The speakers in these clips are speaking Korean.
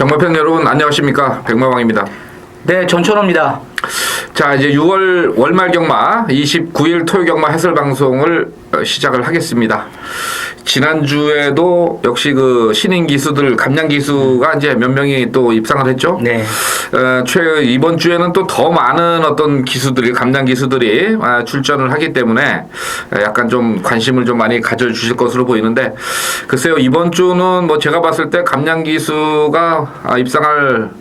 경마팬 여러분 안녕하십니까, 백마왕입니다. 네, 전천호입니다. 자, 이제 6월 월말 경마 29일 토요 경마 해설 방송을 시작을 하겠습니다. 지난주에도 역시 그 신인 기수들, 감량 기수가 이제 몇 명이 또 입상을 했죠. 네. 이번 주에는 또 더 많은 어떤 기수들이, 감량 기수들이 출전을 하기 때문에 약간 좀 관심을 좀 많이 가져주실 것으로 보이는데, 글쎄요, 이번 주는 뭐 제가 봤을 때 감량 기수가 입상할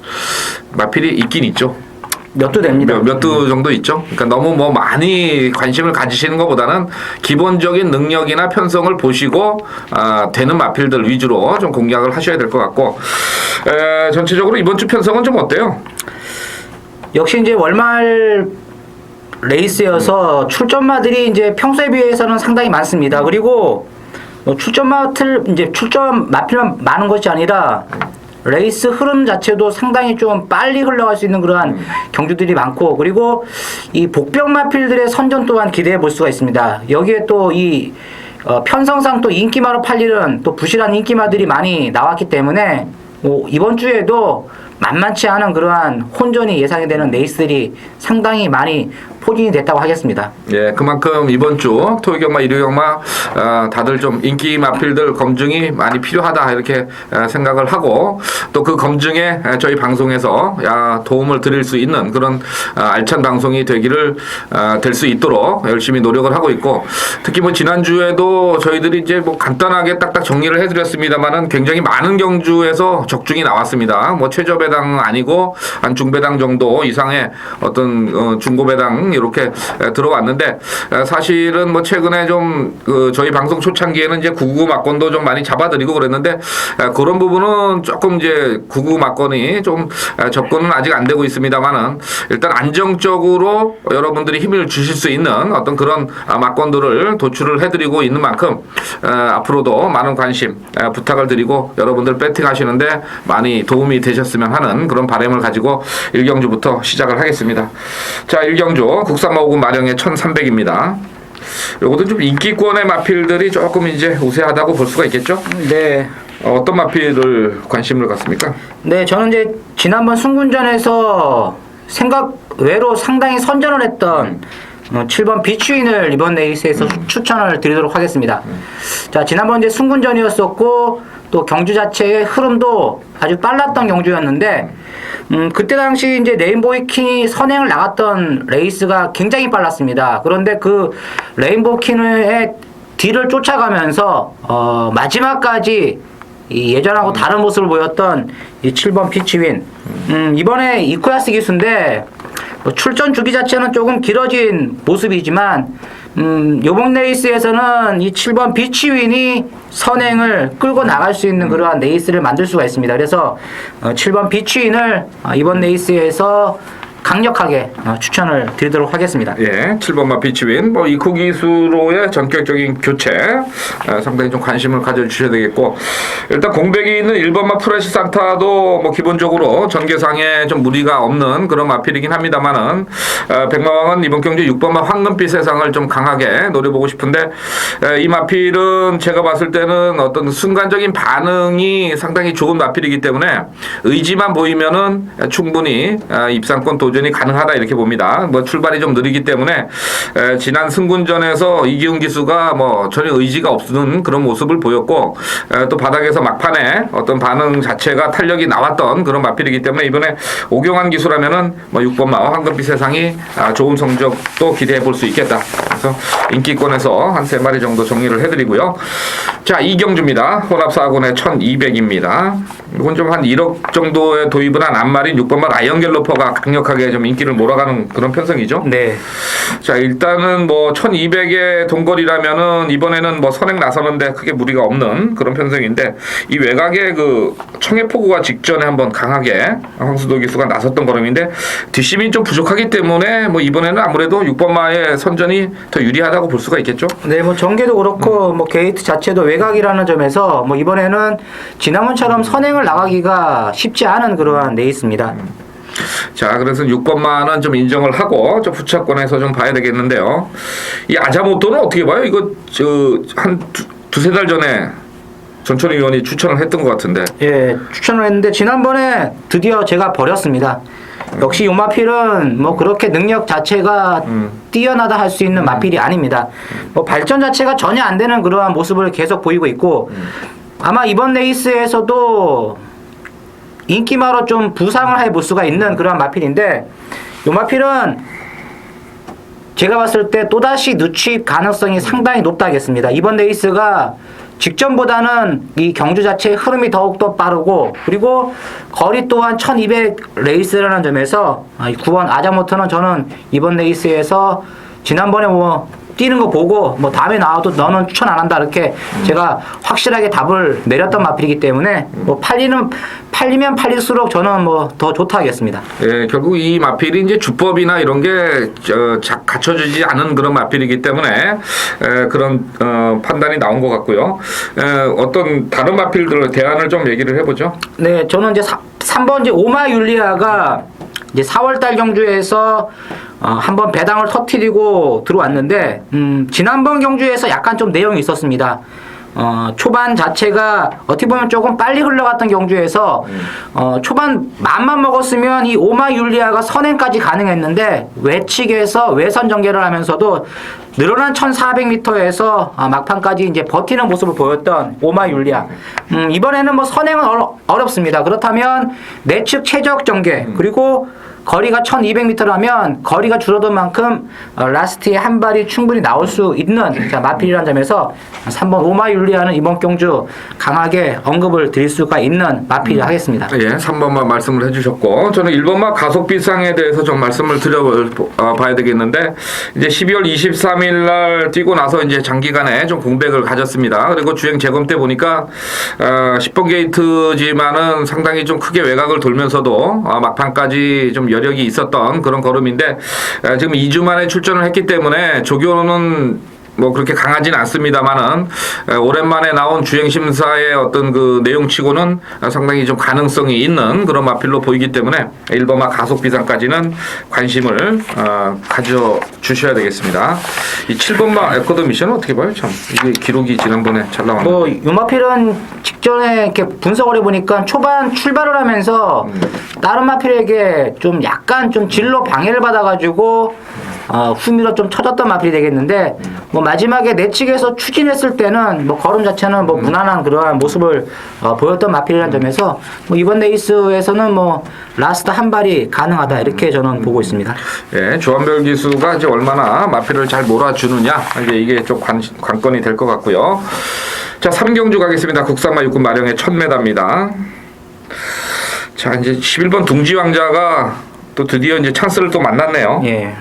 마필이 있긴 있죠. 몇 두 됩니다. 몇 두 정도 있죠. 그러니까 너무 뭐 많이 관심을 가지시는 것보다는 기본적인 능력이나 편성을 보시고 되는 마필들 위주로 좀 공략을 하셔야 될 것 같고, 전체적으로 이번 주 편성은 좀 어때요? 역시 이제 월말 레이스여서 출전마들이 이제 평소에 비해서는 상당히 많습니다. 그리고 출전 마필만 많은 것이 아니라 레이스 흐름 자체도 상당히 좀 빨리 흘러갈 수 있는 그러한 경주들이 많고, 그리고 이 복병 마필들의 선전 또한 기대해 볼 수가 있습니다. 여기에 또 이 편성상 또 인기마로 팔리는 또 부실한 인기마들이 많이 나왔기 때문에 이번 주에도 만만치 않은 그러한 혼전이 예상이 되는 레이스들이 상당히 많이 포진이 됐다고 하겠습니다. 예, 그만큼 이번 주 토요 경마, 일요 경마 다들 좀 인기 마필들 검증이 많이 필요하다 이렇게 생각을 하고, 또 그 검증에 저희 방송에서 도움을 드릴 수 있는 그런 알찬 방송이 되기를 될 수 있도록 열심히 노력을 하고 있고, 특히 뭐 지난주에도 저희들이 이제 뭐 간단하게 딱딱 정리를 해드렸습니다만은 굉장히 많은 경주에서 적중이 나왔습니다. 뭐 최저배당 아니고 한 중배당 정도 이상의 어떤 중고배당 이렇게 들어왔는데, 사실은 뭐 최근에 좀 저희 방송 초창기에는 이제 999 막건도 좀 많이 잡아드리고 그랬는데, 그런 부분은 조금 이제 999 막건이 좀 접근은 아직 안 되고 있습니다만은, 일단 안정적으로 여러분들이 힘을 주실 수 있는 어떤 그런 막건들을 도출을 해드리고 있는 만큼 앞으로도 많은 관심 부탁을 드리고 여러분들 배팅 하시는데 많이 도움이 되셨으면 하는 그런 바람을 가지고 1경주부터 시작을 하겠습니다. 자, 1경주 국산마오군 마령의 1300입니다. 요것도 좀 인기권의 마필들이 조금 이제 우세하다고 볼 수가 있겠죠? 네. 어떤 마필을 관심을 갖습니까? 네, 저는 이제 지난번 순군전에서 생각 외로 상당히 선전을 했던 7번 비추인을 이번 레이스에서 추천을 드리도록 하겠습니다. 자, 지난번 이제 순군전이었었고, 또 경주 자체의 흐름도 아주 빨랐던 경주였는데, 그때 당시 이제 레인보우 킹이 선행을 나갔던 레이스가 굉장히 빨랐습니다. 그런데 그 레인보우 킹의 뒤를 쫓아가면서 마지막까지 이 예전하고 다른 모습을 보였던 이 7번 피치윈, 이번에 이코야스 기수인데 출전 주기 자체는 조금 길어진 모습이지만 요번 레이스에서는 이 7번 비치윈이 선행을 끌고 나갈 수 있는 그러한 레이스를 만들 수가 있습니다. 그래서 7번 비치윈을 이번 레이스에서 강력하게 추천을 드리도록 하겠습니다. 예, 7번마 비치윈, 뭐 이코 기수로의 전격적인 교체 상당히 좀 관심을 가져주셔야 되겠고, 일단 공백이 있는 1번마 프레시 산타도 뭐 기본적으로 전개상에 좀 무리가 없는 그런 마필이긴 합니다만은, 백마왕은 이번 경주 6번마 황금빛 세상을 좀 강하게 노려보고 싶은데, 이 마필은 제가 봤을 때는 어떤 순간적인 반응이 상당히 좋은 마필이기 때문에 의지만 보이면은 충분히 입상권 도전이 가능하다 이렇게 봅니다. 뭐 출발이 좀 느리기 때문에 지난 승군전에서 이기훈 기수가 뭐 전혀 의지가 없는 그런 모습을 보였고, 또 바닥에서 막판에 어떤 반응 자체가 탄력이 나왔던 그런 마필이기 때문에 이번에 오경환 기수라면은 뭐 6번마 황금빛 세상이 좋은 성적도 기대해 볼 수 있겠다. 그래서 인기권에서 한 3마리 정도 정리를 해드리고요. 자, 이경주입니다. 혼합사군의 1200입니다. 이건 좀 한 1억 정도의 도입을 한 안마린 6번마 라이언 갤로퍼가 강력하게 좀 인기를 몰아가는 그런 편성이죠. 네. 자, 일단은 뭐 1200의 동거리라면은 이번에는 뭐 선행 나서는데 크게 무리가 없는 그런 편성인데, 이 외곽에 그 청해포구가 직전에 한번 강하게 황수도 기수가 나섰던 걸음인데 뒷심이 좀 부족하기 때문에 뭐 이번에는 아무래도 6번마의 선전이 더 유리하다고 볼 수가 있겠죠. 네, 뭐 전개도 그렇고 뭐 게이트 자체도 외곽이라는 점에서 뭐 이번에는 지난번처럼 선행을 나가기가 쉽지 않은 그러한 레이스입니다. 자, 그래서 6번만은 좀 인정을 하고 좀 후차권에서 좀 봐야 되겠는데요. 이 아자모토는 어떻게 봐요? 이거 한 두세 달 전에 전천희 의원이 추천을 했던 것 같은데. 예, 추천을 했는데 지난번에 드디어 제가 버렸습니다. 역시 요마필은 뭐 그렇게 능력 자체가 뛰어나다 할 수 있는 마필이 아닙니다. 뭐 발전 자체가 전혀 안 되는 그러한 모습을 계속 보이고 있고 아마 이번 레이스에서도 인기마로 좀 부상을 해볼 수가 있는 그러한 마필인데 요마필은 제가 봤을 때 또다시 누취 가능성이 상당히 높다겠습니다. 이번 레이스가 직전보다는 이 경주 자체의 흐름이 더욱더 빠르고 그리고 거리 또한 1200 레이스라는 점에서 9번 아자모토는 저는 이번 레이스에서 지난번에 뭐 뛰는 거 보고 뭐 다음에 나와도 너는 추천 안 한다 이렇게 제가 확실하게 답을 내렸던 마필이기 때문에 뭐 팔리면 팔릴수록 저는 뭐 더 좋다 하겠습니다. 예, 결국 이 마필이 이제 주법이나 이런 게 갖춰지지 않은 그런 마필이기 때문에 그런 판단이 나온 것 같고요. 어떤 다른 마필들 대안을 좀 얘기를 해보죠. 네, 저는 이제 3번 이제 오마 율리아가 이제 4월달 경주에서 한번 배당을 터뜨리고 들어왔는데 지난번 경주에서 약간 좀 내용이 있었습니다. 초반 자체가 어떻게 보면 조금 빨리 흘러갔던 경주에서 초반 맘만 먹었으면 이 오마 율리아가 선행까지 가능했는데 외측에서 외선 전개를 하면서도 늘어난 1400m에서 막판까지 이제 버티는 모습을 보였던 오마 율리아. 이번에는 뭐 선행은 어렵습니다. 그렇다면 내측 최적 전개 그리고 거리가 1200m라면 거리가 줄어든 만큼 라스트에 한 발이 충분히 나올 수 있는 마필이라는 점에서 3번 오마 율리아는 이번 경주 강하게 언급을 드릴 수가 있는 마필을 하겠습니다. 예, 3번만 말씀을 해주셨고 저는 1번마 가속 비상에 대해서 좀 말씀을 드려봐야 되겠는데 이제 12월 23일 날 뛰고 나서 이제 장기간에 좀 공백을 가졌습니다. 그리고 주행 재검 때 보니까 10번 게이트지만은 상당히 좀 크게 외곽을 돌면서도 막판까지 좀 여력이 있었던 그런 걸음인데 지금 2주 만에 출전을 했기 때문에 조교는 뭐 그렇게 강하진 않습니다만은 오랜만에 나온 주행심사의 어떤 그 내용치고는 상당히 좀 가능성이 있는 그런 마필로 보이기 때문에 1번마 가속 비상까지는 관심을 가져 주셔야 되겠습니다. 이 7번마 에코더 미션은 어떻게 봐요? 참 이게 기록이 지난번에 잘 나왔는데. 뭐 요마필은 직전에 이렇게 분석을 해보니까 초반 출발을 하면서 다른 마필에게 좀 약간 좀 진로 방해를 받아가지고 후미로 좀 쳐졌던 마필이 되겠는데 뭐 마지막에 내측에서 추진했을 때는 뭐 걸음 자체는 뭐 무난한 그러한 모습을 보였던 마필이라는 점에서 뭐 이번 레이스에서는 뭐 라스트 한 발이 가능하다 이렇게 저는 보고 있습니다. 예, 조한별 기수가 이제 얼마나 마필을 잘 몰아주느냐 이게 좀 관건이 될 것 같고요. 자, 3경주 가겠습니다. 국산마 육군 마령의 1000m입니다. 자, 이제 11번 둥지왕자가 또 드디어 이제 찬스를 또 만났네요. 예.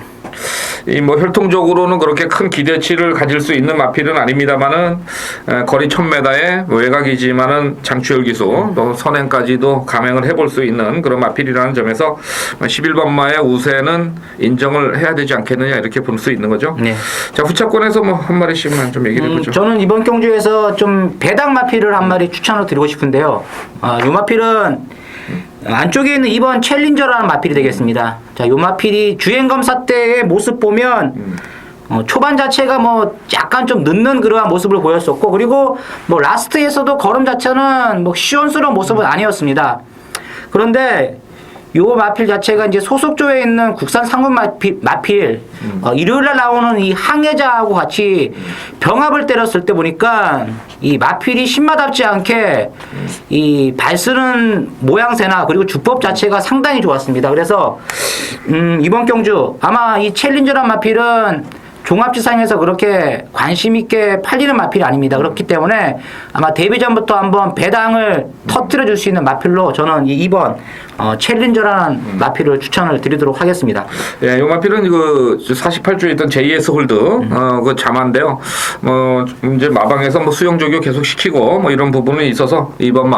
이 뭐 혈통적으로는 그렇게 큰 기대치를 가질 수 있는 마필은 아닙니다만은 거리 1000m의 외곽이지만은 장추열 기수 또 선행까지도 감행을 해볼 수 있는 그런 마필이라는 점에서 11번마의 우세는 인정을 해야 되지 않겠느냐 이렇게 볼 수 있는 거죠. 네. 자, 후차권에서 뭐 한 마리씩만 좀 얘기를 해보죠. 저는 이번 경주에서 좀 배당 마필을 한 마리 추천을 드리고 싶은데요. 이 마필은 안쪽에 있는 2번 챌린저라는 마필이 되겠습니다. 자, 요 마필이 주행 검사 때의 모습 보면 초반 자체가 뭐 약간 좀 늦는 그러한 모습을 보였었고 그리고 뭐 라스트에서도 걸음 자체는 뭐 시원스러운 모습은 아니었습니다. 그런데 요 마필 자체가 이제 소속조에 있는 국산 상급 마필 일요일날 나오는 이 항해자하고 같이 병합을 때렸을 때 보니까 이 마필이 신마답지 않게 이 발쓰는 모양새나 그리고 주법 자체가 상당히 좋았습니다. 그래서 이번 경주 아마 이 챌린저란 마필은 종합지상에서 그렇게 관심 있게 팔리는 마필이 아닙니다. 그렇기 때문에 아마 데뷔 전부터 한번 배당을 터뜨려 줄 수 있는 마필로 저는 이 2번 챌린저라는 마필을 추천을 드리도록 하겠습니다. 예, 이 마필은 그 48주에 있던 JS 홀드 그 자마인데요. 뭐 이제 마방에서 뭐 수영 조교 계속 시키고 뭐 이런 부분이 있어서 이번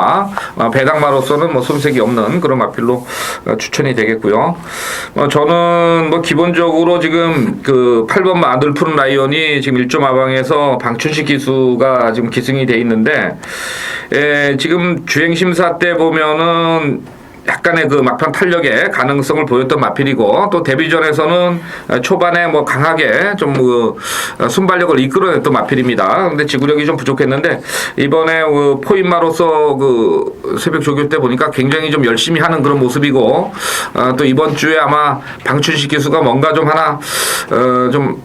배당마로서는 뭐 손색이 없는 그런 마필로 추천이 되겠고요. 저는 뭐 기본적으로 지금 그 8번 아들푸른 라이온이 지금 1조 마방에서 방춘식 기수가 지금 기승이 돼 있는데 지금 주행 심사 때 보면은 약간의 그 막판 탄력의 가능성을 보였던 마필이고 또 데뷔전에서는 초반에 뭐 강하게 좀 그 순발력을 이끌어냈던 마필입니다. 근데 지구력이 좀 부족했는데 이번에 그 포인마로서 그 새벽 조교 때 보니까 굉장히 좀 열심히 하는 그런 모습이고 또 이번 주에 아마 방춘식 기수가 뭔가 좀 하나 좀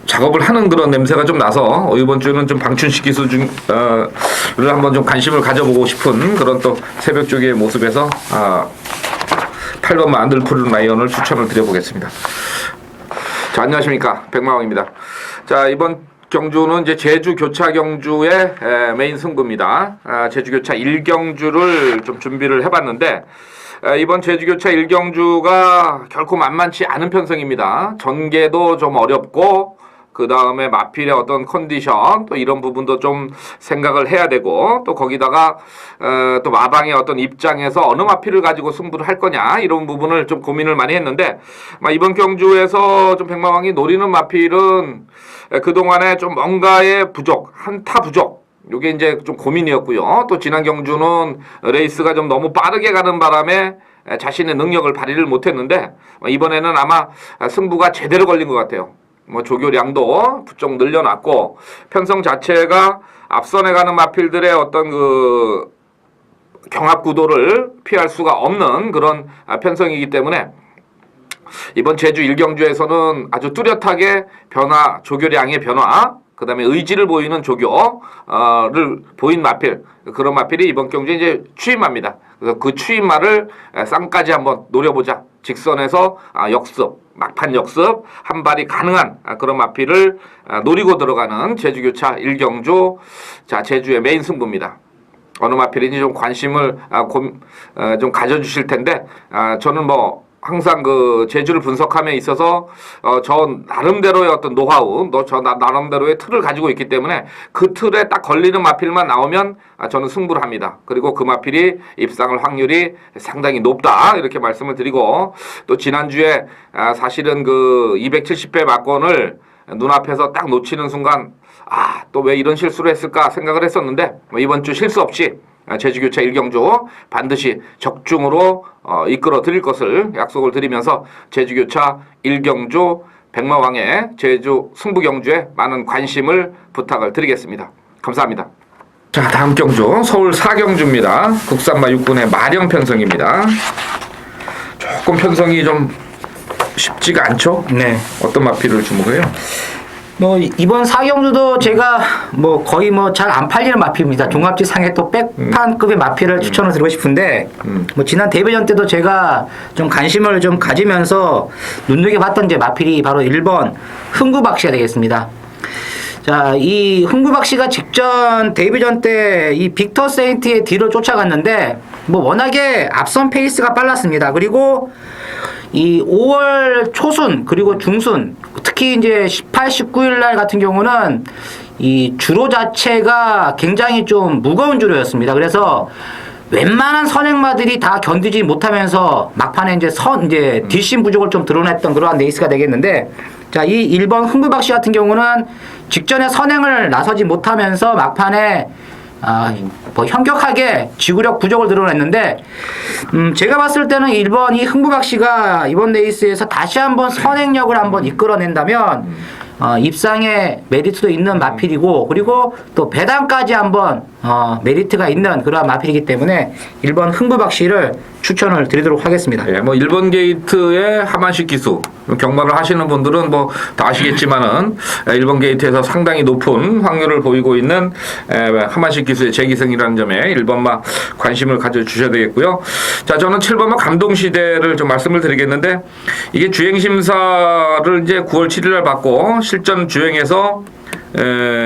작업을 하는 그런 냄새가 좀 나서 이번 주는 좀 방춘식 기수 를 한번 좀 관심을 가져보고 싶은 그런 또 새벽 조교의 모습에서 8번 만들 푸른 라이언을 추천을 드려보겠습니다. 자, 안녕하십니까, 백마왕입니다. 자, 이번 경주는 이제 제주 교차 경주의 메인 승부입니다. 제주 교차 1경주를 좀 준비를 해봤는데 이번 제주교차 1경주가 결코 만만치 않은 편성입니다. 전개도 좀 어렵고 그 다음에 마필의 어떤 컨디션 또 이런 부분도 좀 생각을 해야 되고 또 거기다가 또 마방의 어떤 입장에서 어느 마필을 가지고 승부를 할 거냐 이런 부분을 좀 고민을 많이 했는데 이번 경주에서 좀 백마왕이 노리는 마필은 그동안에 좀 뭔가의 부족, 한타 부족 요게 이제 좀 고민이었고요. 또 지난 경주는 레이스가 좀 너무 빠르게 가는 바람에 자신의 능력을 발휘를 못했는데 이번에는 아마 승부가 제대로 걸린 것 같아요. 뭐 조교량도 부쩍 늘려놨고 편성 자체가 앞선에 가는 마필들의 어떤 그 경합 구도를 피할 수가 없는 그런 편성이기 때문에 이번 제주 1경주에서는 아주 뚜렷하게 변화, 조교량의 변화, 그 다음에 의지를 보이는 조교를 보인 마필, 그런 마필이 이번 경주에 이제 추임마입니다. 그래서 그 추임마를 쌍까지 한번 노려보자. 직선에서 역습, 막판 역습, 한 발이 가능한 그런 마필을 노리고 들어가는 제주교차 1경주, 자, 제주의 메인 승부입니다. 어느 마필인지 좀 관심을 좀 가져주실 텐데, 저는 뭐, 항상 그 제주를 분석함에 있어서 저 나름대로의 어떤 노하우, 저 나름대로의 틀을 가지고 있기 때문에 그 틀에 딱 걸리는 마필만 나오면 저는 승부를 합니다. 그리고 그 마필이 입상할 확률이 상당히 높다 이렇게 말씀을 드리고 또 지난주에 사실은 그 270회 막권을 눈앞에서 딱 놓치는 순간 또 왜 이런 실수를 했을까 생각을 했었는데 이번 주 실수 없이 제주교차 1경주 반드시 적중으로 이끌어 드릴 것을 약속을 드리면서 제주교차 1경주 백마왕의 제주 승부경주에 많은 관심을 부탁을 드리겠습니다. 감사합니다. 자, 다음 경주 서울 4경주입니다. 국산마 6군의 마령 편성입니다. 조금 편성이 좀 쉽지가 않죠? 네. 어떤 마필을 주목해요? 뭐 이번 4경주도 제가 뭐 거의 뭐 잘 안 팔리는 마필입니다. 종합지 상에 또 백판급의 마필을 추천을 드리고 싶은데 뭐 지난 데뷔전 때도 제가 좀 관심을 좀 가지면서 눈여겨봤던 제 마필이 바로 1번 흥구박씨가 되겠습니다. 자, 이 흥구박씨가 직전 데뷔전 때 이 빅터 세인트의 뒤를 쫓아갔는데 뭐 워낙에 앞선 페이스가 빨랐습니다. 그리고 이 5월 초순 그리고 중순 특히 이제 18, 19일 날 같은 경우는 이 주로 자체가 굉장히 좀 무거운 주로였습니다. 그래서 웬만한 선행마들이 다 견디지 못하면서 막판에 이제 뒷심 부족을 좀 드러냈던 그러한 레이스가 되겠는데 자, 이 1번 흥부박씨 같은 경우는 직전에 선행을 나서지 못하면서 막판에 뭐 현격하게 지구력 부족을 드러냈는데 제가 봤을 때는 1번 이 흥부박씨가 이번 레이스에서 다시 한번 선행력을 한번 이끌어낸다면 입상에 메리트도 있는 마필이고 그리고 또 배당까지 한번 메리트가 있는 그러한 마필이기 때문에 1번 흥부박씨를 추천을 드리도록 하겠습니다. 예, 뭐 1번 게이트의 하만식 기수 경마를 하시는 분들은 뭐 다 아시겠지만은 1번 게이트에서 상당히 높은 확률을 보이고 있는 하만식 기수의 재기승이라는 점에 1번마 관심을 가져주셔야 되겠고요. 자, 저는 7번마 감동시대를 좀 말씀을 드리겠는데 이게 주행심사를 이제 9월 7일날 받고 실전 주행에서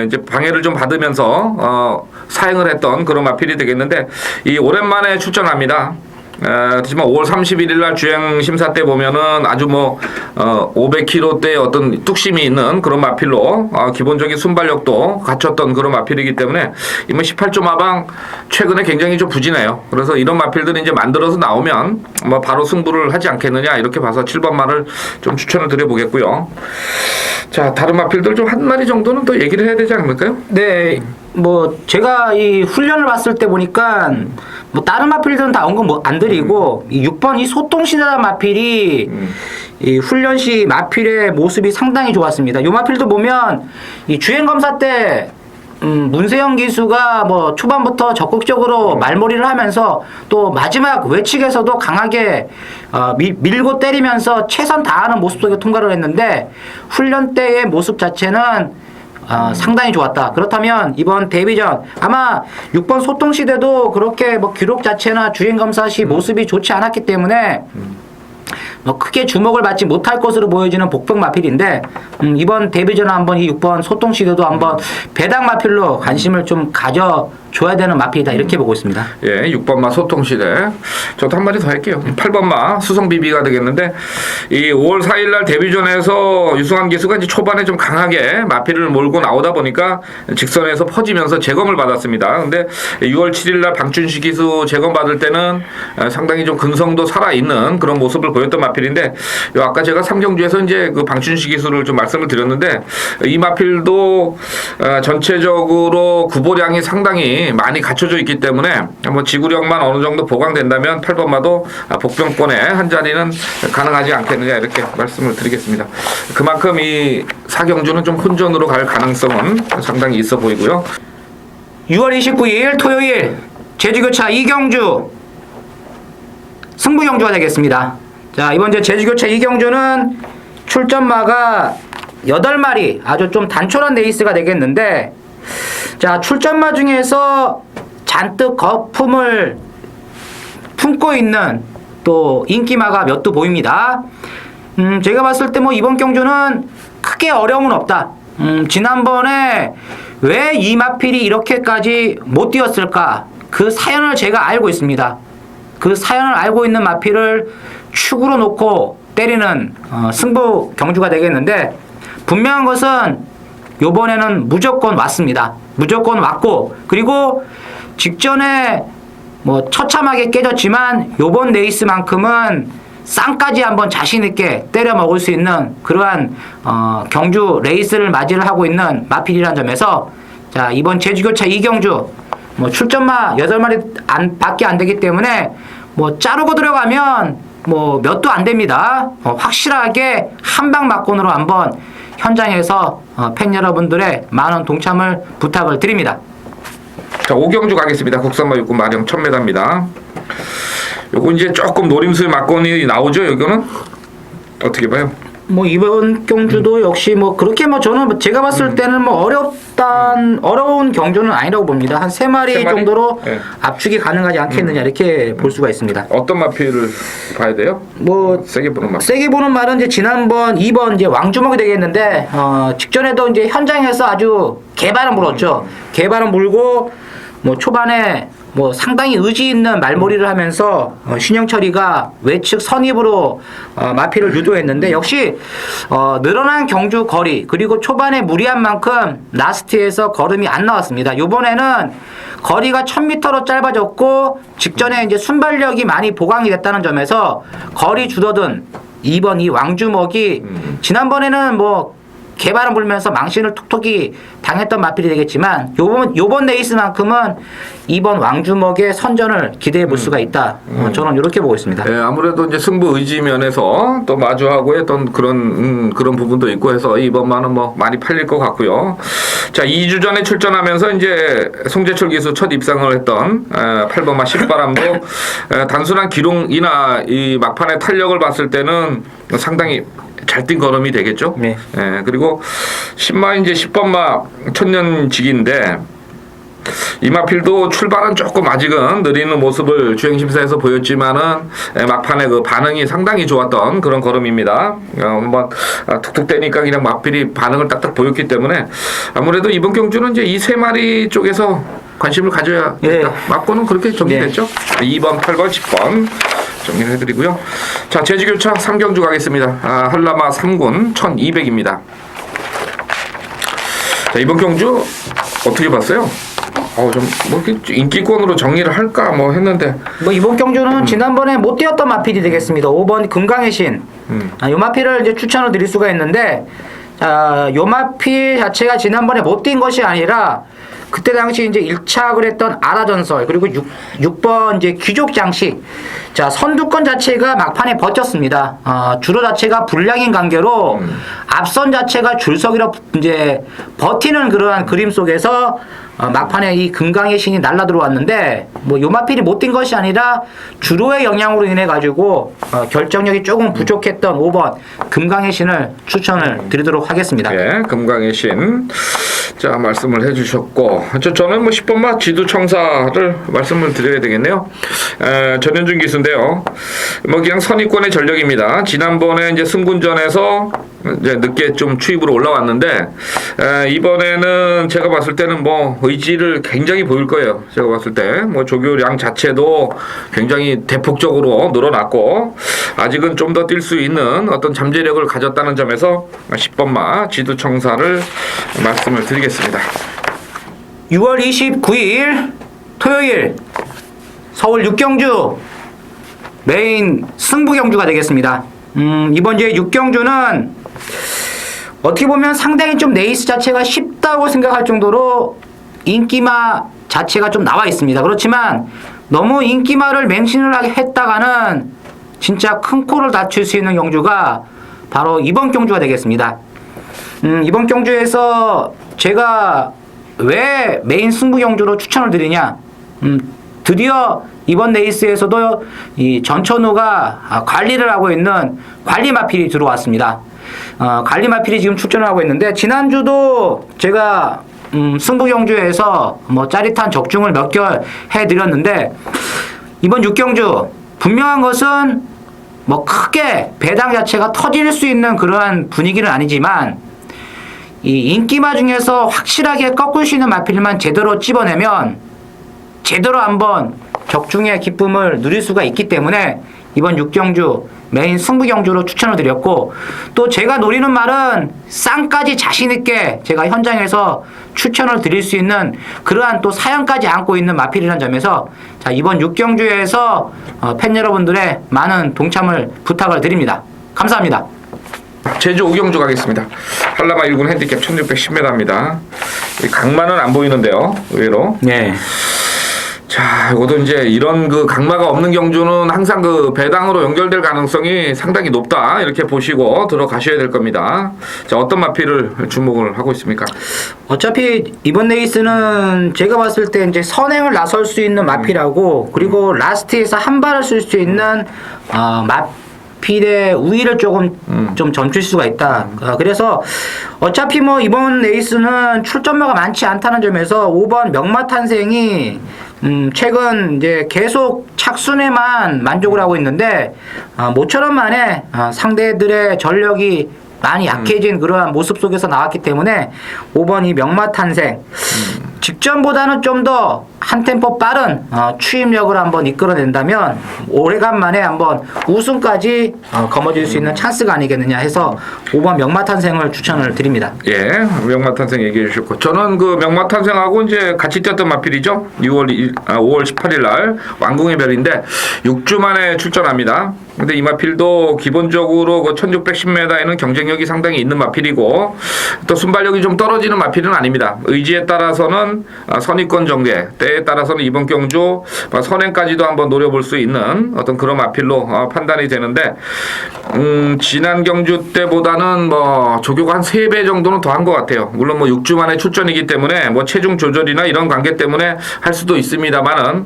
이제 방해를 좀 받으면서 사행을 했던 그런 마필이 되겠는데 이 오랜만에 추천합니다. 하지만 5월 31일 날 주행 심사 때 보면은 아주 뭐 500km대의 어떤 뚝심이 있는 그런 마필로 기본적인 순발력도 갖췄던 그런 마필이기 때문에 이번 18조 마방 최근에 굉장히 좀 부진해요. 그래서 이런 마필들이 이제 만들어서 나오면 뭐 바로 승부를 하지 않겠느냐 이렇게 봐서 7번 마를 좀 추천을 드려보겠고요. 자, 다른 마필들 좀 한 마리 정도는 더 얘기를 해야 되지 않을까요? 네. 뭐 제가 이 훈련을 봤을 때 보니까 뭐 다른 마필들은 다 언급 뭐 안 드리고 이 6번 이 소똥시대다 마필이 이 훈련 시 마필의 모습이 상당히 좋았습니다. 요 마필도 보면 이 주행 검사 때 문세영 기수가 뭐 초반부터 적극적으로 말몰이를 하면서 또 마지막 외측에서도 강하게 밀고 때리면서 최선 다하는 모습 속에 통과를 했는데 훈련 때의 모습 자체는 상당히 좋았다. 그렇다면 이번 데뷔전 아마 6번 소통시대도 그렇게 뭐 기록 자체나 주행검사 시 모습이 좋지 않았기 때문에 뭐 크게 주목을 받지 못할 것으로 보여지는 복병 마필인데 이번 데뷔전에 한번 이 6번 소통시대도 한번 배당 마필로 관심을 좀 가져줘야 되는 마필이다 이렇게 보고 있습니다. 예, 6번마 소통시대. 저도 한 마디 더 할게요. 8번마 수성비비가 되겠는데 이 5월 4일날 데뷔전에서 유승환 기수가 이제 초반에 좀 강하게 마필을 몰고 나오다 보니까 직선에서 퍼지면서 재검을 받았습니다. 근데 6월 7일날 방춘식 기수 재검 받을 때는 상당히 좀 근성도 살아있는 그런 모습을 보였던 마필인데 아까 제가 3경주에서 이제 그 방춘식 기수를 좀 말씀을 드렸는데 이 마필도 전체적으로 구보량이 상당히 많이 갖춰져 있기 때문에 뭐 지구력만 어느 정도 보강된다면 8번마도 복병권에 한 자리는 가능하지 않겠느냐 이렇게 말씀을 드리겠습니다. 그만큼 이 4경주는 좀 혼전으로 갈 가능성은 상당히 있어 보이고요. 6월 29일 토요일 제주교차 2경주 승부 경주가 되겠습니다. 자, 이번 제주교차 2경주는 출전마가 8마리 아주 좀 단촐한 레이스가 되겠는데 자, 출전마 중에서 잔뜩 거품을 품고 있는 또 인기마가 몇 두 보입니다. 제가 봤을 때 뭐 이번 경주는 크게 어려움은 없다. 지난번에 왜 이 마필이 이렇게까지 못 뛰었을까? 그 사연을 제가 알고 있습니다. 그 사연을 알고 있는 마필을 축으로 놓고 때리는 승부 경주가 되겠는데 분명한 것은 요번에는 무조건 왔습니다. 무조건 왔고 그리고 직전에 뭐 처참하게 깨졌지만 요번 레이스만큼은 쌍까지 한번 자신 있게 때려 먹을 수 있는 그러한 경주 레이스를 맞이를 하고 있는 마필이라는 점에서 자, 이번 제주교차 2경주 뭐 출전마 8마리 밖에 안 되기 때문에 뭐 자르고 들어가면 뭐 몇도 안 됩니다. 확실하게 한방 막곤으로 한번 현장에서 팬 여러분들의 많은 동참을 부탁을 드립니다. 자, 5경주 가겠습니다. 국산마 육군 마령 1000m입니다. 요거 이제 조금 노림수의 막건이 나오죠. 여기는 어떻게 봐요? 뭐 이번 경주도 역시 뭐 그렇게 뭐 저는 제가 봤을 때는 뭐 어려운 경주는 아니라고 봅니다. 한 3마리 정도로 네. 압축이 가능하지 않겠느냐 이렇게 볼 수가 있습니다. 어떤 마필을 봐야 돼요? 뭐 세게 보는 마필. 세게 보는 말은 이제 지난번 2번 이제 왕주먹이 되겠는데 직전에도 이제 현장에서 아주 개발은 물었죠. 개발은 물고 뭐 초반에 뭐 상당히 의지 있는 말몰이를 하면서 신영철이가 외측 선입으로 마필을 유도했는데 역시 늘어난 경주 거리 그리고 초반에 무리한 만큼 라스트에서 걸음이 안 나왔습니다. 이번에는 거리가 1000m로 짧아졌고 직전에 이제 순발력이 많이 보강이 됐다는 점에서 거리 줄어든 2번 이 왕주먹이 지난번에는 뭐 개발을 불면서 망신을 톡톡히 당했던 마필이 되겠지만 요번 레이스만큼은 이번 왕주먹의 선전을 기대해 볼 수가 있다. 저는 이렇게 보고 있습니다. 네, 아무래도 이제 승부 의지 면에서 또 마주하고 했던 그런 부분도 있고 해서 이번만은 뭐 많이 팔릴 것 같고요. 자, 2주 전에 출전하면서 이제 송재철 기수 첫 입상을 했던 8번마 신바람도 단순한 기록이나 이 막판의 탄력을 봤을 때는 상당히 잘 뛴 걸음이 되겠죠. 네. 예, 그리고 10마 이제 10번마 천년직인데 이마필도 출발은 조금 아직은 느리는 모습을 주행심사에서 보였지만은 막판에 그 반응이 상당히 좋았던 그런 걸음입니다. 한번 툭툭 떼니까 그냥 마필이 반응을 딱딱 보였기 때문에 아무래도 이번 경주는 이제 이 3마리 쪽에서 관심을 가져야 겠다. 맞고는 그렇게 정리됐죠. 2번, 8번, 10번 정리를 해드리고요. 자, 제주교차 3경주 가겠습니다. 한라마 3군 1200입니다. 자, 이번 경주 어떻게 봤어요? 뭐 인기권으로 정리를 할까 뭐 했는데 뭐 이번 경주는 지난번에 못 뛰었던 마필이 되겠습니다. 5번 금강의 신. 요 마필을 이제 추천을 드릴 수가 있는데 요 마필 자체가 지난번에 못 뛴 것이 아니라 그때 당시 이제 1착을 했던 아라전설 그리고 6번 이제 귀족 장식. 자, 선두권 자체가 막판에 버텼습니다. 주로 자체가 불량인 관계로 앞선 자체가 줄서기로 이제 버티는 그러한 그림 속에서 막판에 이 금강의 신이 날라 들어왔는데 뭐 요마필이 못 뛴 것이 아니라 주로의 영향으로 인해 가지고 결정력이 조금 부족했던 5번 금강의 신을 추천을 드리도록 하겠습니다. 예, 금강의 신. 자, 말씀을 해주셨고, 저는 뭐 10번마 지두청사를 말씀을 드려야 되겠네요. 전현준 기수인데요. 뭐 그냥 선입권의 전력입니다. 지난번에 이제 승군전에서 이제 늦게 좀 추입으로 올라왔는데, 이번에는 제가 봤을 때는 뭐 의지를 굉장히 보일 거예요. 제가 봤을 때 뭐 조교량 자체도 굉장히 대폭적으로 늘어났고, 아직은 좀 더 뛸 수 있는 어떤 잠재력을 가졌다는 점에서 10번마 지두청사를 말씀을 드리겠습니다. 6월 29일 토요일 서울 6경주 메인 승부 경주가 되겠습니다. 이번 주에 6경주는 어떻게 보면 상당히 좀 레이스 자체가 쉽다고 생각할 정도로 인기마 자체가 좀 나와 있습니다. 그렇지만 너무 인기마를 맹신을 했다가는 진짜 큰 코를 다칠 수 있는 경주가 바로 이번 경주가 되겠습니다. 이번 경주에서 제가 왜 메인 승부 경주로 추천을 드리냐? 드디어 이번 레이스에서도 이 전천후가 관리를 하고 있는 관리 마필이 들어왔습니다. 관리 마필이 지금 출전을 하고 있는데 지난주도 제가 승부 경주에서 뭐 짜릿한 적중을 몇 개월 해드렸는데 이번 6경주 분명한 것은 뭐 크게 배당 자체가 터질 수 있는 그러한 분위기는 아니지만 이 인기마 중에서 확실하게 꺾을 수 있는 마필만 제대로 찝어내면 제대로 한번 적중의 기쁨을 누릴 수가 있기 때문에 이번 6경주 메인 승부 경주로 추천을 드렸고 또 제가 노리는 말은 쌍까지 자신있게 제가 현장에서 추천을 드릴 수 있는 그러한 또 사연까지 안고 있는 마필이라는 점에서 자 이번 6경주에서 팬 여러분들의 많은 동참을 부탁을 드립니다. 감사합니다. 제주 5경주 가겠습니다. 한라마 1군 핸디캡 1610m입니다. 강마는 안 보이는데요. 의외로. 네. 자, 이것도 이제 이런 그 강마가 없는 경주는 항상 그 배당으로 연결될 가능성이 상당히 높다. 이렇게 보시고 들어가셔야 될 겁니다. 자, 어떤 마필을 주목을 하고 있습니까? 어차피 이번 레이스는 제가 봤을 때 이제 선행을 나설 수 있는 마필하고 그리고 라스트에서 한 발을 쓸 수 있는 마필의 우위를 조금 좀 점칠 수가 있다. 그래서 어차피 뭐 이번 레이스는 출전마가 많지 않다는 점에서 5번 명마탄생이 최근 이제 계속 착순에만 만족을 하고 있는데 모처럼 만에 상대들의 전력이 많이 약해진 그러한 모습 속에서 나왔기 때문에 5번 이 명마탄생 직전보다는 좀 더 한 템포 빠른 추임력을 한번 이끌어낸다면 오래간만에 한번 우승까지 거머쥘 수 있는 찬스가 아니겠느냐 해서 5번 명마탄생을 추천을 드립니다. 예, 명마탄생 얘기해 주셨고 저는 그 명마탄생하고 이제 같이 뛰었던 마필이죠. 5월 18일 날 왕궁의 별인데 6주 만에 출전합니다. 근데 이 마필도 기본적으로 그 1610m에는 경쟁력이 상당히 있는 마필이고 또 순발력이 좀 떨어지는 마필은 아닙니다. 의지에 따라서는 선입권 전개, 때에 따라서는 이번 경주 선행까지도 한번 노려볼 수 있는 어떤 그런 마필로 판단이 되는데 지난 경주 때보다는 뭐 조교가 한 3배 정도는 더 한 것 같아요. 물론 뭐 6주 만에 출전이기 때문에 뭐 체중 조절이나 이런 관계 때문에 할 수도 있습니다만은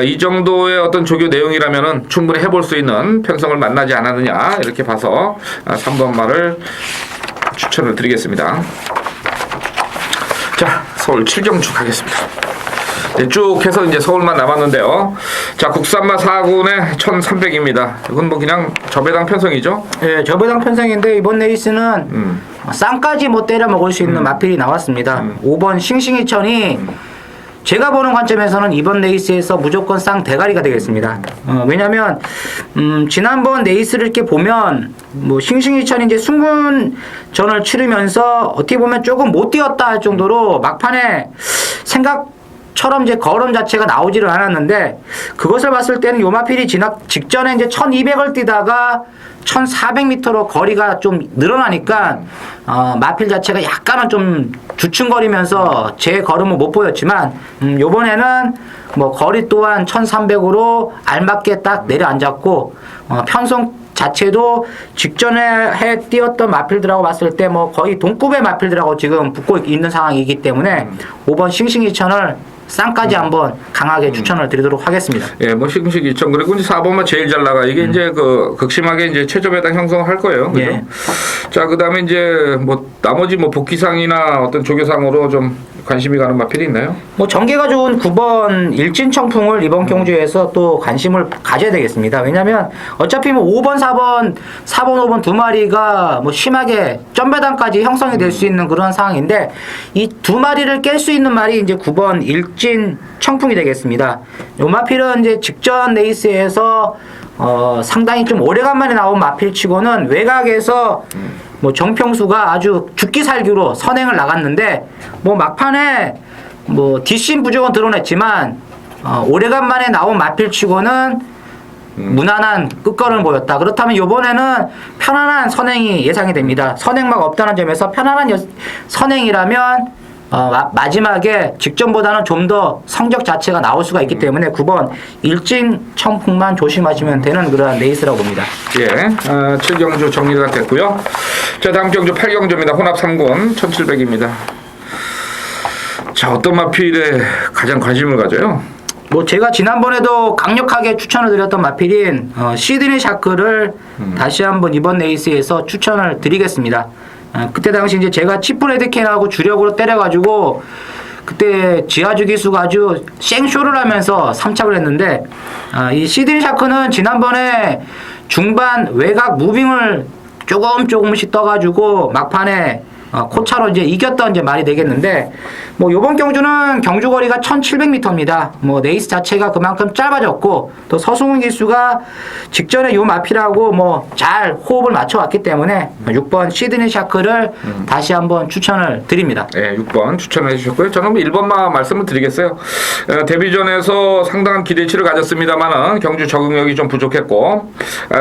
이 정도의 어떤 조교 내용이라면은 충분히 해볼 수 있는 편성을 만나지 않았느냐 이렇게 봐서 3번 말을 추천을 드리겠습니다. 자, 서울 7경주 가겠습니다. 네, 쭉 해서 이제 서울만 남았는데요. 자, 국산마 4군의 1300입니다. 이건 뭐 그냥 저배당 편성이죠? 예, 저배당 편성인데 이번 레이스는 쌍까지 뭐 때려 먹을 수 있는 마필이 나왔습니다. 5번 싱싱이천이 제가 보는 관점에서는 이번 레이스에서 무조건 쌍 대가리가 되겠습니다. 왜냐면 지난번 레이스를 이렇게 보면 뭐 싱싱이천이 이제 승군전을 치르면서 어떻게 보면 조금 못 뛰었다 할 정도로 막판에 생각 처럼 이제 걸음 자체가 나오지를 않았는데 그것을 봤을 때는 요 마필이 진압 직전에 이제 1200을 뛰다가 1400m로 거리가 좀 늘어나니까 마필 자체가 약간은 좀 주춤거리면서 제 걸음은 못 보였지만 요번에는 뭐 거리 또한 1300으로 알맞게 딱 내려앉았고 편성 자체도 직전에 해 뛰었던 마필들하고 봤을 때 뭐 거의 동급의 마필들하고 지금 붙고 있는 상황이기 때문에 5번 싱싱이천을 쌍까지 한번 강하게 추천을 드리도록 하겠습니다. 예, 뭐 싱싱 2천 그리고 이제 4번만 제일 잘 나가. 이게 이제 그 극심하게 이제 최저 배당 형성을 할 거예요. 그죠? 예. 자, 그다음에 이제 뭐 나머지 뭐 복귀상이나 어떤 조교상으로 좀 관심이 가는 마필이 있나요? 뭐 전개가 좋은 9번 일진청풍을 이번 경주에서 또 관심을 가져야 되겠습니다. 왜냐하면 어차피 뭐 5번, 4번, 5번 두 마리가 뭐 심하게 점배당까지 형성이 될 수 있는 그런 상황인데 이 두 마리를 깰 수 있는 말이 이제 9번 일진청풍이 되겠습니다. 요 마필은 이제 직전 레이스에서 상당히 좀 오래간만에 나온 마필치고는 외곽에서 뭐 정평수가 아주 죽기 살기로 선행을 나갔는데 뭐 막판에 뭐 뒷심 부족은 드러냈지만 오래간만에 나온 마필치고는 무난한 끝걸음을 보였다. 그렇다면 이번에는 편안한 선행이 예상이 됩니다. 선행막 없다는 점에서 편안한 선행이라면 마지막에 직전보다는 좀 더 성적 자체가 나올 수가 있기 때문에 9번 일진청풍만 조심하시면 되는 그런 레이스라고 봅니다. 예, 7경주 정리가 됐고요. 자, 다음 경주 8경주입니다. 혼합 3군 1700입니다. 자, 어떤 마필에 가장 관심을 가져요? 뭐 제가 지난번에도 강력하게 추천을 드렸던 마필인 시드니 샤크를 다시 한번 이번 레이스에서 추천을 드리겠습니다. 그때 당시 이제 제가 치프레드캔하고 주력으로 때려가지고 그때 지하주 기수가 아주 생쇼를 하면서 3착을 했는데 이 시드니 샤크는 지난번에 중반 외곽 무빙을 조금씩 떠가지고 막판에 코차로 이제 이겼던 이제 말이 되겠는데 뭐 요번 경주는 경주 거리가 1700m입니다. 뭐 레이스 자체가 그만큼 짧아졌고 또 서승훈 기수가 직전에 요 마필하고 뭐 잘 호흡을 맞춰 왔기 때문에 6번 시드니 샤크를 다시 한번 추천을 드립니다. 네, 6번 추천해 주셨고요. 저는 1번만 말씀을 드리겠어요. 데뷔전에서 상당한 기대치를 가졌습니다만은 경주 적응력이 좀 부족했고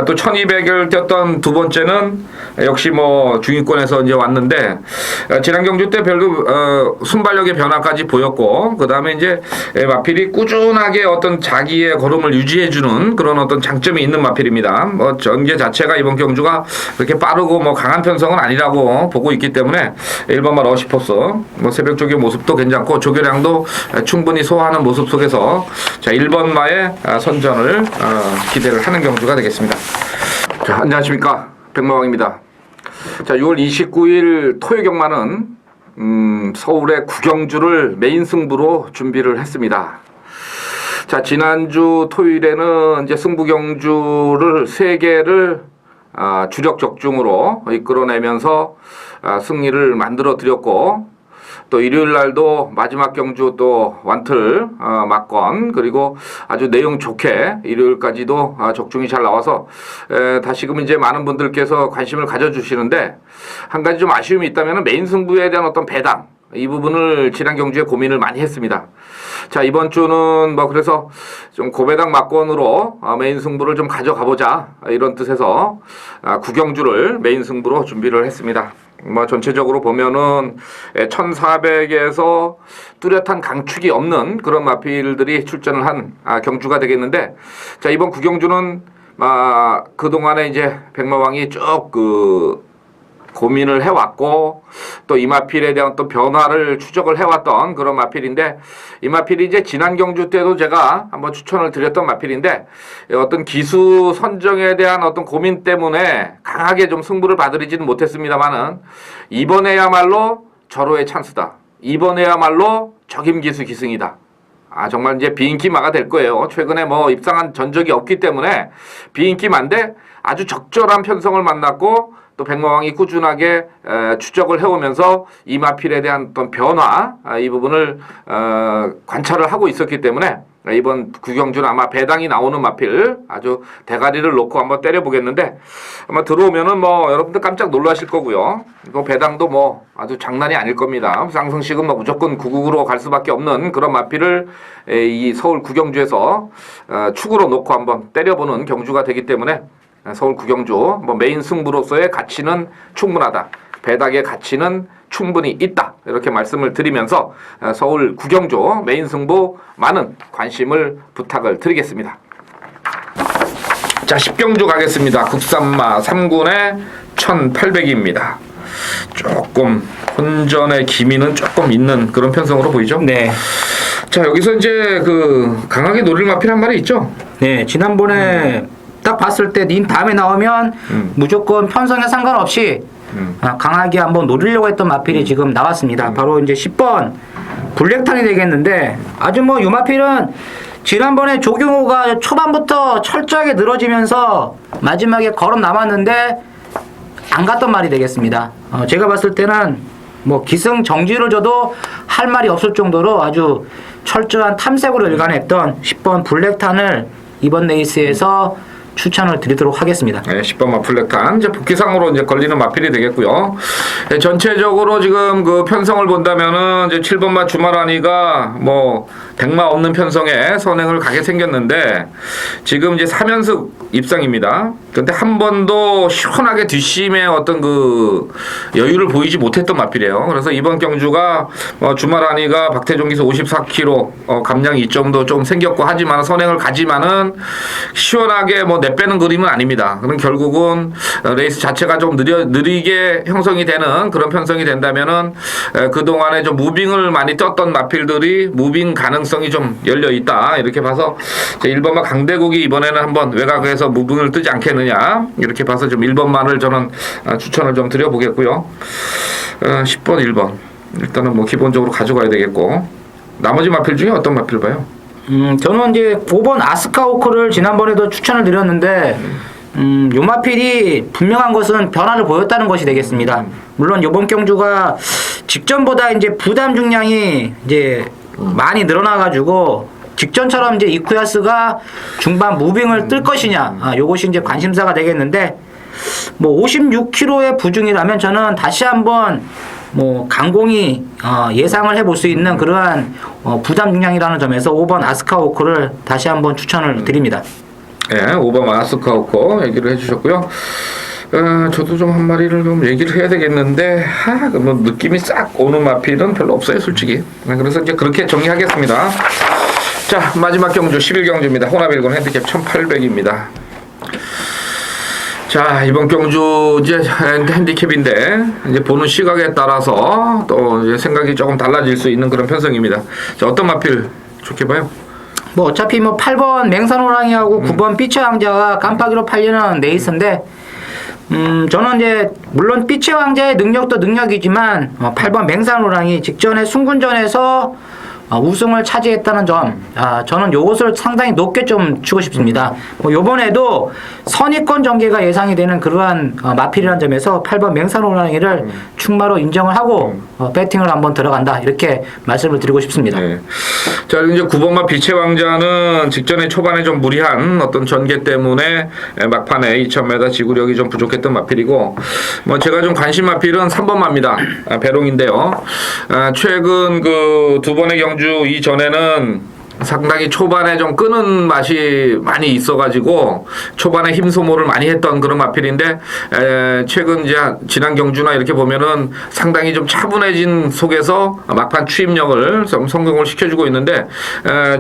또 1200을 뛰었던 두 번째는 역시 뭐 중위권에서 이제 왔는데 지난 경주 때 별로 순발력의 변화까지 보였고 그 다음에 이제 마필이 꾸준하게 어떤 자기의 걸음을 유지해주는 그런 어떤 장점이 있는 마필입니다. 뭐 전개 자체가 이번 경주가 그렇게 빠르고 뭐 강한 편성은 아니라고 보고 있기 때문에 1번마 러시포스 뭐 새벽 조교 모습도 괜찮고 조교량도 충분히 소화하는 모습 속에서 자 1번마의 선전을 기대를 하는 경주가 되겠습니다. 자, 안녕하십니까, 백마왕입니다. 자, 6월 29일 토요경마는 서울의 구경주를 메인 승부로 준비를 했습니다. 자, 지난주 토요일에는 이제 승부 경주를 3개를 주력 적중으로 이끌어내면서 승리를 만들어 드렸고 또 일요일 날도 마지막 경주 또 완틀 막건 그리고 아주 내용 좋게 일요일까지도 적중이 잘 나와서 다시금 이제 많은 분들께서 관심을 가져주시는데 한 가지 좀 아쉬움이 있다면 메인 승부에 대한 어떤 배당 이 부분을 지난 경주에 고민을 많이 했습니다. 자, 이번 주는 뭐 그래서 좀 고배당 막건으로 메인 승부를 좀 가져가 보자 이런 뜻에서 구경주를 메인 승부로 준비를 했습니다. 뭐 전체적으로 보면은 1400에서 뚜렷한 강축이 없는 그런 마필들이 출전을 한 경주가 되겠는데 자, 이번 구경주는 그동안에 이제 백마왕이 쭉 고민을 해왔고 또 이 마필에 대한 또 변화를 추적을 해왔던 그런 마필인데 이 마필이 이제 지난 경주 때도 제가 한번 추천을 드렸던 마필인데 어떤 기수 선정에 대한 어떤 고민 때문에 강하게 좀 승부를 봐드리지는 못했습니다만은 이번에야말로 절호의 찬스다. 이번에야말로 적임기수 기승이다. 정말 이제 비인기마가 될 거예요. 최근에 뭐 입상한 전적이 없기 때문에 비인기마인데 아주 적절한 편성을 만났고 또 백마왕이 꾸준하게 추적을 해오면서 이 마필에 대한 어떤 변화 이 부분을 관찰을 하고 있었기 때문에 이번 구경주는 아마 배당이 나오는 마필 아주 대가리를 놓고 한번 때려보겠는데 아마 들어오면은 뭐 여러분들 깜짝 놀라실 거고요. 뭐 배당도 뭐 아주 장난이 아닐 겁니다. 상승식은 뭐 무조건 99로 갈 수밖에 없는 그런 마필을 이 서울 구경주에서 축으로 놓고 한번 때려보는 경주가 되기 때문에 서울 구경주 뭐 메인 승부로서의 가치는 충분하다. 배당의 가치는 충분히 있다. 이렇게 말씀을 드리면서 서울 구경주 메인 승부 많은 관심을 부탁을 드리겠습니다. 자, 10경주 가겠습니다. 국산마 3군의 1800입니다. 조금 혼전의 기미는 조금 있는 그런 편성으로 보이죠? 네. 자, 여기서 이제 그 강하게 노릴 마필 한 마리 있죠? 네, 지난번에 딱 봤을 때 닌 다음에 나오면 무조건 편성에 상관없이 강하게 한번 노리려고 했던 마필이 지금 나왔습니다. 바로 이제 10번 블랙탄이 되겠는데 아주 뭐 이 마필은 지난번에 조경호가 초반부터 철저하게 늘어지면서 마지막에 걸어 남았는데 안 갔던 말이 되겠습니다. 제가 봤을 때는 뭐 기승정지를 줘도 할 말이 없을 정도로 아주 철저한 탐색으로 일관했던 10번 블랙탄을 이번 레이스에서 추천을 드리도록 하겠습니다. 네, 10번 마플렉탄 이제 복귀상으로 이제 걸리는 마필이 되겠고요. 네, 전체적으로 지금 그 편성을 본다면은 이제 7번마 주말아니가 뭐 백마 없는 편성에 선행을 가게 생겼는데 지금 이제 3연승 입상입니다. 근데 한 번도 시원하게 뒷심의 어떤 그 여유를 보이지 못했던 마필이에요. 그래서 이번 경주가 주말아니가 박태종 기수 54kg 감량 이점도 좀 생겼고 하지만 선행을 가지만은 시원하게 뭐 내빼는 그림은 아닙니다. 그럼 결국은 레이스 자체가 좀 느리게 형성이 되는 그런 편성이 된다면은 그동안에 좀 무빙을 많이 떴던 마필들이 무빙 가능성이 좀 열려 있다. 이렇게 봐서 1번마 강대국이 이번에는 한번 외곽에서 무빙을 뜨지 않겠느냐. 이렇게 봐서 좀 1번마를 저는 추천을 좀 드려보겠고요. 10번, 1번. 일단은 뭐 기본적으로 가져가야 되겠고. 나머지 마필 중에 어떤 마필 봐요? 저는 이제 5번 아스카오크를 지난번에도 추천을 드렸는데 요 마필이 분명한 것은 변화를 보였다는 것이 되겠습니다. 물론 이번 경주가 직전보다 이제 부담 중량이 이제 많이 늘어나가지고 직전처럼 이제 이쿠야스가 중반 무빙을 뜰 것이냐, 요것이 이제 관심사가 되겠는데 뭐 56kg의 부중이라면 저는 다시 한번 뭐 강공이 예상을 해볼 수 있는 그러한 부담 중량이라는 점에서 5번 아스카오크를 다시 한번 추천을 드립니다. 네, 5번 아스카오크 얘기를 해주셨고요. 저도 좀 한 마리를 좀 얘기를 해야 되겠는데 뭐 느낌이 싹 오는 마필은 별로 없어요, 솔직히. 그래서 이제 그렇게 정리하겠습니다. 자, 마지막 경주 11경주입니다. 호나빌곤 핸디캡 1800입니다. 자, 이번 경주 이제 핸디캡인데 이제 보는 시각에 따라서 또 이제 생각이 조금 달라질 수 있는 그런 편성입니다. 자, 어떤 마필 좋게 봐요? 뭐 어차피 뭐 8번 맹산호랑이하고 9번 삐처 왕자가 깜빡이로 팔리는 레이스인데 저는 이제 물론 삐처 왕자의 능력도 능력이지만 8번 맹산호랑이 직전에 순군전에서 우승을 차지했다는 점, 저는 요것을 상당히 높게 좀 주고 싶습니다. 뭐 요번에도 선의권 전개가 예상이 되는 그러한 마필이라는 점에서 8번 맹산호랑이를 충마로 인정을 하고 배팅을 한번 들어간다, 이렇게 말씀을 드리고 싶습니다. 네. 자, 이제 9번마 빛의 왕자는 직전에 초반에 좀 무리한 어떤 전개 때문에 막판에 2000m 지구력이 좀 부족했던 마필이고, 뭐 제가 좀 관심 마필은 3번마입니다. 배롱인데요. 최근 그 두 번의 경주 이전에는 상당히 초반에 좀 끄는 맛이 많이 있어가지고 초반에 힘 소모를 많이 했던 그런 마필인데 최근 이제 지난 경주나 이렇게 보면은 상당히 좀 차분해진 속에서 막판 추임력을 좀 성공을 시켜주고 있는데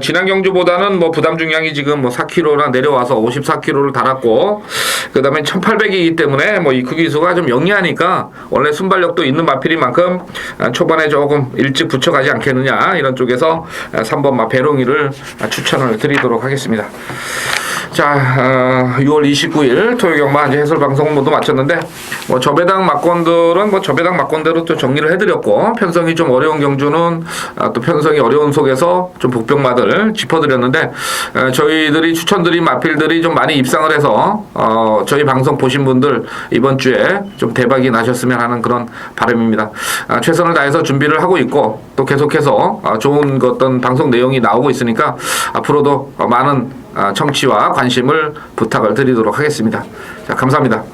지난 경주보다는 뭐 부담 중량이 지금 뭐 4kg나 내려와서 54kg를 달았고 그 다음에 1800이기 때문에 뭐 이 크기수가 좀 영리하니까 원래 순발력도 있는 마필인 만큼 초반에 조금 일찍 붙여가지 않겠느냐, 이런 쪽에서 3번 배롱이를 추천을 드리도록 하겠습니다. 자, 6월 29일 토요경마 이제 해설 방송 모두 마쳤는데 뭐 저배당 막건들은 뭐 저배당 막건대로 또 정리를 해드렸고, 편성이 좀 어려운 경주는 또 편성이 어려운 속에서 좀 복병마들 짚어드렸는데, 저희들이 추천드린 마필들이 좀 많이 입상을 해서 저희 방송 보신 분들 이번 주에 좀 대박이 나셨으면 하는 그런 바람입니다. 최선을 다해서 준비를 하고 있고, 또 계속해서 좋은 어떤 방송 내용이 나오고 있으니까 앞으로도 많은 청취와 관심을 부탁을 드리도록 하겠습니다. 자, 감사합니다.